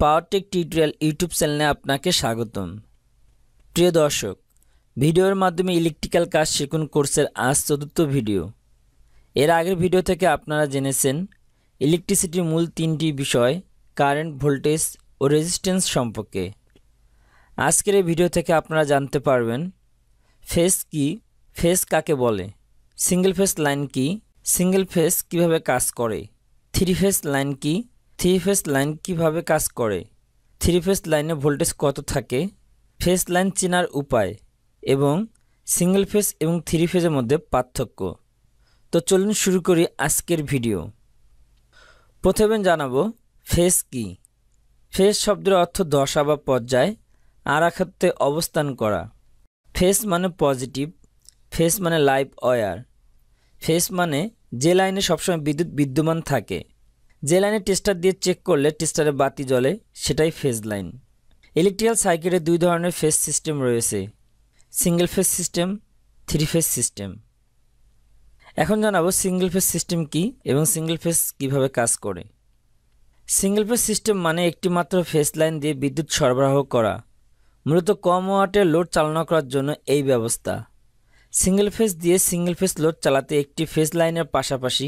Powertech tutorial YouTube চ্যানেলে আপনাকে স্বাগতম। প্রিয় দর্শক, ভিডিওর মাধ্যমে ইলেকট্রিক্যাল কাজ শিখুন কোর্সের আজ চতুর্থ ভিডিও। এর আগের ভিডিও থেকে আপনারা জেনেছেন ইলেকট্রিসিটির মূল তিনটি বিষয় কারেন্ট, ভোল্টেজ ও রেজিস্ট্যান্স সম্পর্কে। আজকের এই ভিডিও থেকে আপনারা জানতে পারবেন ফেজ কি, ফেজ কাকে বলে, সিঙ্গেল ফেজ লাইন কি, সিঙ্গেল ফেজ কিভাবে কাজ করে, থ্রি ফেজ লাইন কি, থ্রি ফেজ লাইন কিভাবে কাজ করে, থ্রি ফেজ লাইনে ভোল্টেজ কত থাকে, ফেজ লাইন চেনার উপায় এবং সিঙ্গেল ফেজ এবং থ্রি ফেজের মধ্যে পার্থক্য। তো চলুন শুরু করি আজকের ভিডিও। প্রথমে জানাবো ফেজ কি। ফেজ শব্দের অর্থ দশা বা পর্যায়, আর এক ক্ষেত্রে অবস্থান করা। ফেজ মানে পজিটিভ, ফেজ মানে লাইভ ওয়্যার। ফেজ মানে যে লাইনে সবসময় বিদ্যুৎ বিদ্যমান থাকে, যে লাইনে টেস্টার দিয়ে চেক করলে টেস্টারে বাতি জ্বলে, সেটাই ফেজ লাইন। ইলেকট্রিক্যাল সার্কিটে দুই ধরনের ফেজ সিস্টেম রয়েছে, single phase system, three phase system. এখন জানাবো সিঙ্গেল ফেজ সিস্টেম কি এবং সিঙ্গেল ফেজ কিভাবে কাজ করে। সিঙ্গেল ফেজ সিস্টেম মানে একটি মাত্র ফেজ লাইন দিয়ে বিদ্যুৎ সরবরাহ করা, মূলত কম ওয়াটের লোড চালনা করার জন্য এই ব্যবস্থা। সিঙ্গেল ফেজ দিয়ে সিঙ্গেল ফেজ লোড চালাতে একটি ফেজ লাইনের পাশাপাশি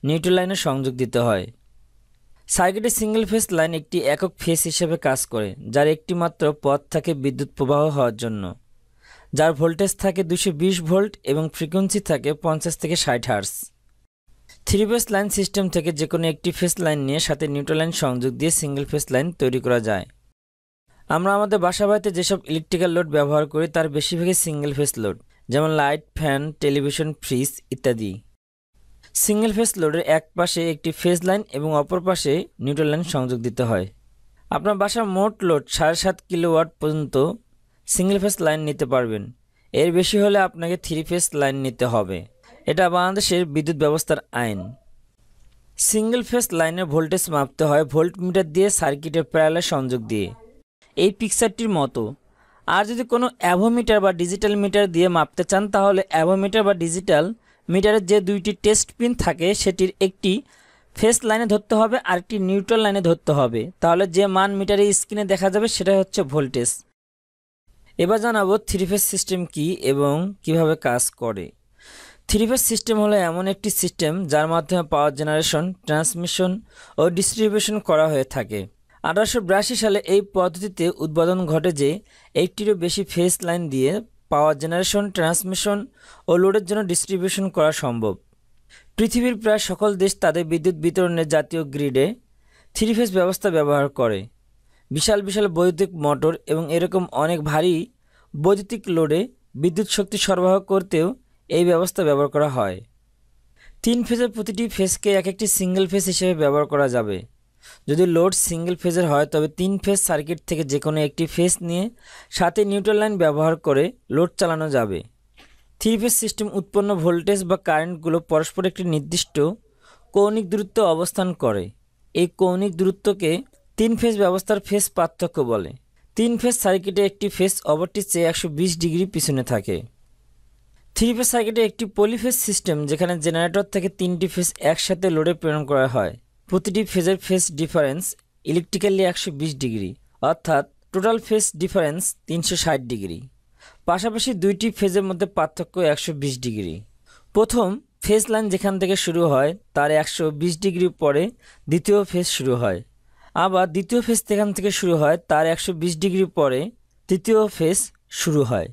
নিউট্রাল লাইনের সংযোগ দিতে হয়। সার্কিটে সিঙ্গেল ফেজ লাইন একটি একক ফেজ হিসেবে কাজ করে, যার একটি মাত্র পথ থাকে বিদ্যুৎ প্রবাহ হওয়ার জন্য, যার ভোল্টেজ থাকে 220 ভোল্ট এবং ফ্রিকোয়েন্সি থাকে 50 থেকে 60 hertz. Three phase line system থেকে যে কোনো একটি ফেজ লাইন নিয়ে সাথে নিউট্রাল লাইন সংযোগ দিয়ে সিঙ্গেল ফেজ লাইন তৈরি করা যায়। আমরা আমাদের বাসা বাড়িতে যেসব ইলেকট্রিক্যাল লোড ব্যবহার করি তার বেশিরভাগই সিঙ্গেল ফেজ লোড, যেমন লাইট, ফ্যান, টেলিভিশন, ফ্রিজ ইত্যাদি। সিঙ্গেল ফেজ লোডের এক পাশে একটি ফেজ লাইন এবং অপর পাশে নিউট্রাল লাইন সংযোগ দিতে হয়। আপনার বাসার মোট লোড 7.5 কিলোওয়াট পর্যন্ত সিঙ্গেল ফেজ লাইন নিতে পারবেন। এর বেশি হলে আপনাকে থ্রি ফেজ লাইন নিতে হবে। এটা বাংলাদেশের বিদ্যুৎ ব্যবস্থার আইন। সিঙ্গেল ফেজ লাইনের ভোল্টেজ মাপতে হয় ভোল্ট মিটার দিয়ে সার্কিটের প্যারালাল সংযোগ দিয়ে, এই পিকচারটির মতো। আর যদি কোনো অ্যাভোমিটার বা ডিজিটাল মিটার দিয়ে মাপতে চান তাহলে অ্যাভোমিটার বা ডিজিটাল মিটারের যে দুইটি টেস্ট পিন থাকে সেটির একটি ফেজ লাইনে ধরতে হবে আর একটি নিউট্রাল লাইনে ধরতে হবে, তাহলে যে মান মিটারের স্ক্রিনে দেখা যাবে সেটাই হচ্ছে ভোল্টেজ। এবার জানাবো থ্রি ফেজ সিস্টেম কি এবং কিভাবে কাজ করে। থ্রি ফেজ সিস্টেম হলো এমন একটি সিস্টেম যার মাধ্যমে পাওয়ার জেনারেশন, ট্রান্সমিশন ও ডিস্ট্রিবিউশন করা হয়ে থাকে। 1882 সালে এই পদ্ধতিতে উদ্বোধন ঘটে যে একটিরও বেশি ফেজ লাইন দিয়ে পাওয়ার জেনারেশন, ট্রান্সমিশন ও লোডের জন্য ডিস্ট্রিবিউশন করা সম্ভব। পৃথিবীর প্রায় সকল দেশ তাদের বিদ্যুৎ বিতরণের জাতীয় গ্রিডে থ্রি ফেজ ব্যবস্থা ব্যবহার করে। বিশাল বিশাল বৈদ্যুতিক মোটর এবং এরকম অনেক ভারী বৈদ্যুতিক লোডে বিদ্যুৎ শক্তি সরবরাহ করতেও এই ব্যবস্থা ব্যবহার করা হয়। তিন ফেজের প্রতিটি ফেজকে এক একটি সিঙ্গেল ফেজ হিসেবে ব্যবহার করা যাবে। যদি লোড সিঙ্গেল ফেজের হয় তবে তিন ফেজ সার্কিট থেকে যে কোনো একটি ফেজ নিয়ে সাথে নিউট্রাল লাইন ব্যবহার করে লোড চালানো যাবে। থ্রি ফেজ সিস্টেম উৎপন্ন ভোল্টেজ বা কারেন্টগুলো পরস্পর একটি নির্দিষ্ট কৌণিক দূরত্বে অবস্থান করে। এই কৌণিক দূরত্বকে তিন ফেজ ব্যবস্থার ফেজ পার্থক্য বলে। তিন ফেজ সার্কিটে একটি ফেজ অপরটির চেয়ে 120 ডিগ্রি পিছনে থাকে। থ্রি ফেজ সার্কিটে একটি পলিফেজ সিস্টেম, যেখানে জেনারেটর থেকে তিনটি ফেজ একসাথে লোডে প্রেরণ করা হয়। প্রতিটি ফেজের ফেজ ডিফারেন্স ইলেকট্রিক্যালি 120 ডিগ্রি, অর্থাৎ টোটাল ফেজ ডিফারেন্স 360 ডিগ্রি। পাশাপাশি দুইটি ফেজের মধ্যে পার্থক্য 120 ডিগ্রি। প্রথম ফেজ লাইন যেখান থেকে শুরু হয় তার 120 ডিগ্রি পরে দ্বিতীয় ফেজ শুরু হয়, আবার দ্বিতীয় ফেজ যেখান থেকে শুরু হয় তার 120 ডিগ্রি পরে তৃতীয় ফেজ শুরু হয়।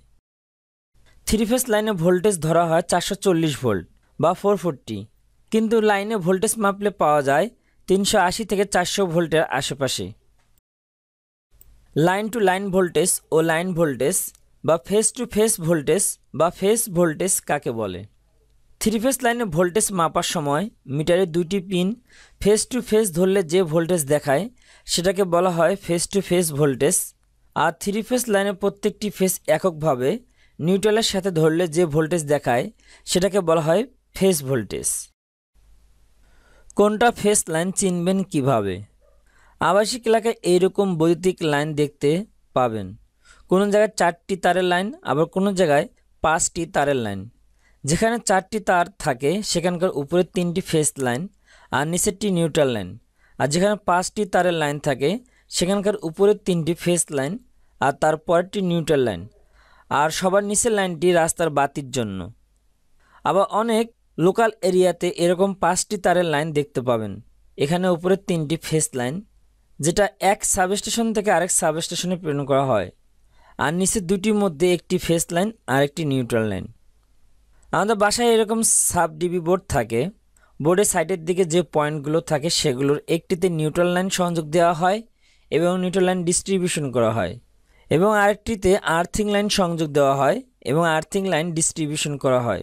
থ্রি ফেজ লাইনে ভোল্টেজ ধরা হয় 440 ভোল্ট বা 440, কিন্তু লাইনে ভোল্টেজ মাপলে পাওয়া যায় 380 থেকে 400 ভোল্টের আশেপাশে। Line to line voltage O line voltage বা ফেজ টু ফেজ ভোল্টেজ বা ফেজ ভোল্টেজ কাকে বলে। থ্রি ফেজ লাইনে ভোল্টেজ মাপার সময় মিটারের দুইটি পিন ফেজ টু ফেজ ধরলে যে ভোল্টেজ দেখায় সেটাকে বলা হয় ফেজ টু ফেজ ভোল্টেজ। আর থ্রি ফেজ লাইনের প্রত্যেকটি ফেজ এককভাবে নিউট্রালের সাথে ধরলে যে ভোল্টেজ দেখায় সেটাকে বলা হয় ফেজ ভোল্টেজ। কোনটা ফেজ লাইন চিনবেন কিভাবে? আবাসিক এলাকায় এইরকম বৈদ্যুতিক লাইন দেখতে পাবেন। কোনো জায়গায় 4টি তারের লাইন, আবার কোনো জায়গায় 5টি তারের লাইন। যেখানে 4টি তার থাকে সেখানকার উপরে 3টি ফেজ লাইন আর নিচেরটি নিউট্রাল লাইন, আর যেখানে 5টি তারের লাইন থাকে সেখানকার উপরের 3টি ফেস লাইন আর তার পরেরটি নিউট্রাল লাইন, আর সবার নিচের লাইনটি রাস্তার বাতির জন্য। আবার অনেক লোকাল এরিয়াতে এরকম 5টি তারের লাইন দেখতে পাবেন। এখানে উপরের 3টি ফেস লাইন, যেটা এক সাবস্টেশন থেকে আরেক সাবস্টেশনে প্রেরণ করা হয়, আর নিচের দুটির মধ্যে একটি ফেস লাইন আর একটি নিউট্রাল লাইন। আমাদের বাসায় এরকম সাব ডিবি বোর্ড থাকে। বোর্ডের সাইডের দিকে যে পয়েন্টগুলো থাকে সেগুলোর একটিতে নিউট্রাল লাইন সংযোগ দেওয়া হয় এবং নিউট্রাল লাইন ডিস্ট্রিবিউশন করা হয়, এবং আরেকটিতে আর্থিং লাইন সংযোগ দেওয়া হয় এবং আর্থিং লাইন ডিস্ট্রিবিউশন করা হয়।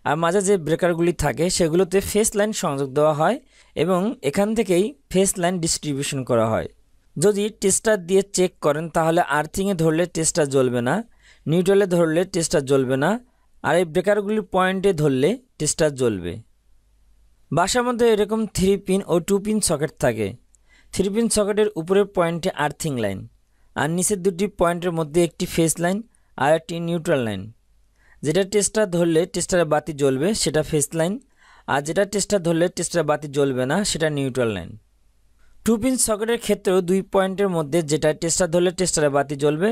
আর মাঝে যে ব্রেকারগুলি থাকে সেগুলোতে ফেস লাইন সংযোগ দেওয়া হয় এবং এখান থেকেই ফেস লাইন ডিস্ট্রিবিউশন করা হয়। যদি টেস্টার দিয়ে চেক করেন তাহলে আর্থিংয়ে ধরলে টেস্টার জ্বলবে না, নিউট্রালে ধরলে টেস্টার জ্বলবে না, আর এই ব্রেকারগুলির পয়েন্টে ধরলে টেস্টার জ্বলবে। বাসার মধ্যে এরকম 3 পিন ও 2 পিন সকেট থাকে। 3 পিন সকেটের উপরের পয়েন্টে আর্থিং লাইন, আর নিচের দুটি পয়েন্টের মধ্যে একটি ফেস লাইন আর একটি নিউট্রাল লাইন। যেটা টেস্টার ধরলে টেস্টারের বাতি জ্বলবে সেটা ফেস লাইন, আর যেটা টেস্টার ধরলে টেস্টারের বাতি জ্বলবে না সেটা নিউট্রাল লাইন। 2 পিন সকেটের ক্ষেত্রেও 2 পয়েন্টের মধ্যে যেটা টেস্টার ধরলে টেস্টারের বাতি জ্বলবে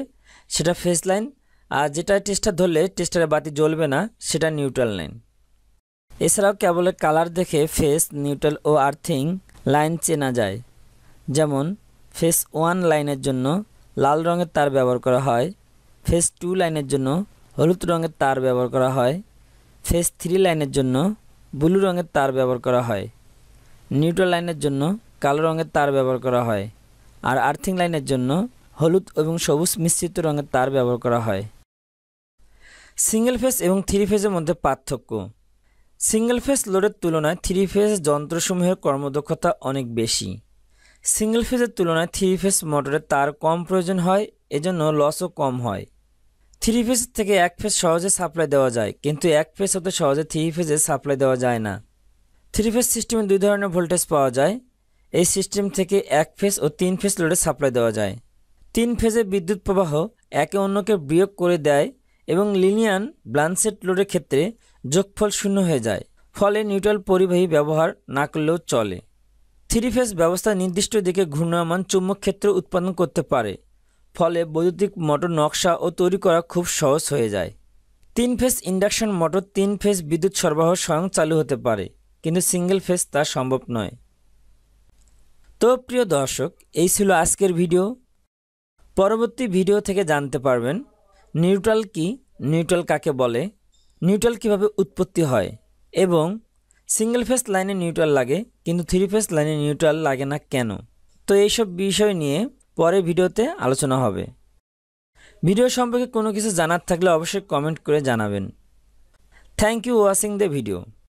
সেটা ফেস লাইন, আর যেটা টেস্টার ধরলে টেস্টারের বাতি জ্বলবে না সেটা নিউট্রাল লাইন। এছাড়াও কেবলের কালার দেখে ফেস, নিউট্রাল ও আর্থিং লাইন চেনা যায়। যেমন ফেস 1 লাইনের জন্য লাল রঙের তার ব্যবহার করা হয়, ফেস 2 লাইনের জন্য হলুদ রঙের তার ব্যবহার করা হয়, ফেস 3 লাইনের জন্য ব্লু রঙের তার ব্যবহার করা হয়, নিউট্রাল লাইনের জন্য কালো রঙের তার ব্যবহার করা হয়, আর আর্থিং লাইনের জন্য হলুদ এবং সবুজ মিশ্রিত রঙের তার ব্যবহার করা হয়। সিঙ্গেল ফেজ এবং 3 ফেজের মধ্যে পার্থক্য। সিঙ্গেল ফেজ লোডের তুলনায় 3 ফেজ যন্ত্রসমূহের কর্মদক্ষতা অনেক বেশি। সিঙ্গেল ফেজের তুলনায় 3 ফেজ মোটরে তার কম প্রয়োজন হয়, এজন্য লসও কম হয়। 3 ফেজ থেকে 1 ফেজ সহজে সাপ্লাই দেওয়া যায়, কিন্তু 1 ফেজ হতে সহজে 3 ফেজে সাপ্লাই দেওয়া যায় না। 3 ফেজ সিস্টেমে 2 ধরনের ভোল্টেজ পাওয়া যায়। এই সিস্টেম থেকে 1 ফেজ ও 3 ফেজ লোডে সাপ্লাই দেওয়া যায়। 3 ফেজে বিদ্যুৎ প্রবাহ একে অন্যকে বিয়োগ করে দেয় এবং লিনিয়ার ব্লান্সেট লোডের ক্ষেত্রে যোগফল শূন্য হয়ে যায়, ফলে নিউট্রাল পরিবাহী ব্যবহার না করলেও চলে। 3 ফেজ ব্যবস্থা নির্দিষ্ট দিকে ঘূর্ণায়মান চুম্বক ক্ষেত্র উৎপাদন করতে পারে, ফলে বৈদ্যুতিক মোটর নকশা ও তৈরি করা খুব সহজ হয়ে যায়। 3 ফেজ ইন্ডাকশন মোটর 3 ফেজ বিদ্যুৎ সরবরাহ স্বয়ং চালু হতে পারে, কিন্তু সিঙ্গেল ফেজ তা সম্ভব নয়। তো প্রিয় দর্শক, এই ছিল আজকের ভিডিও। পরবর্তী ভিডিও থেকে জানতে পারবেন নিউট্রাল কি, নিউট্রাল কাকে বলে, নিউট্রাল কিভাবে উৎপত্তি হয়, এবং সিঙ্গেল ফেজ লাইনে নিউট্রাল লাগে কিন্তু 3 ফেজ লাইনে নিউট্রাল লাগে না কেন। তো এইসব বিষয় নিয়ে পরে ভিডিওতে আলোচনা হবে। ভিডিও সম্পর্কে কোনো কিছু জানার থাকলে অবশ্যই কমেন্ট করে জানাবেন। Thank you watching the video.